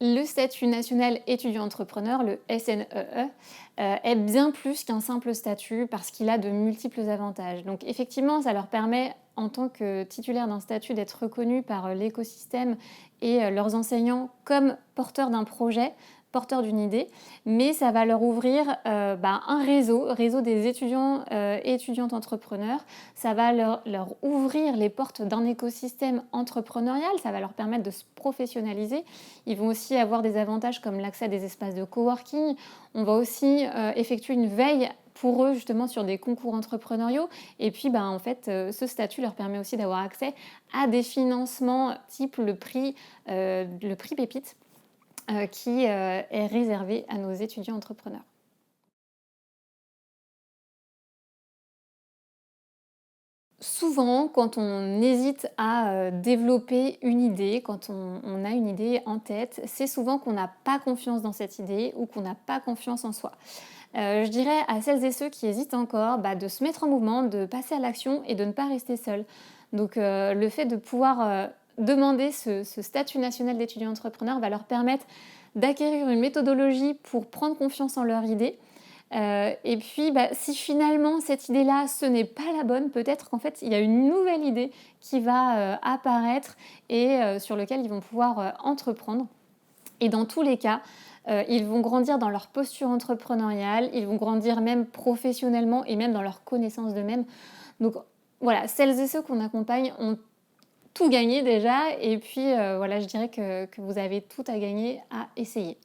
Le statut national étudiant-entrepreneur, le SNEE, est bien plus qu'un simple statut parce qu'il a de multiples avantages. Donc effectivement, ça leur permet, en tant que titulaire d'un statut, d'être reconnus par l'écosystème et leurs enseignants comme porteurs d'un projet, porteurs d'une idée, mais ça va leur ouvrir un réseau des étudiants et étudiantes entrepreneurs. Ça va leur ouvrir les portes d'un écosystème entrepreneurial, ça va leur permettre de se professionnaliser. Ils vont aussi avoir des avantages comme l'accès à des espaces de coworking. On va aussi effectuer une veille pour eux justement sur des concours entrepreneuriaux. Et puis en fait, ce statut leur permet aussi d'avoir accès à des financements type le prix Pépite qui est réservé à nos étudiants entrepreneurs. Souvent, quand on hésite à développer une idée, quand on a une idée en tête, c'est souvent qu'on n'a pas confiance dans cette idée ou qu'on n'a pas confiance en soi. Je dirais à celles et ceux qui hésitent encore, de se mettre en mouvement, de passer à l'action et de ne pas rester seul. Donc le fait de pouvoir demander ce statut national d'étudiant entrepreneur va leur permettre d'acquérir une méthodologie pour prendre confiance en leur idée. Et puis, si finalement cette idée-là, ce n'est pas la bonne, peut-être qu'en fait, il y a une nouvelle idée qui va apparaître et sur lequel ils vont pouvoir entreprendre. Et dans tous les cas, ils vont grandir dans leur posture entrepreneuriale, ils vont grandir même professionnellement et même dans leur connaissance d'eux-mêmes. Donc voilà, celles et ceux qu'on accompagne ont tout gagné déjà et puis voilà, je dirais que vous avez tout à gagner à essayer.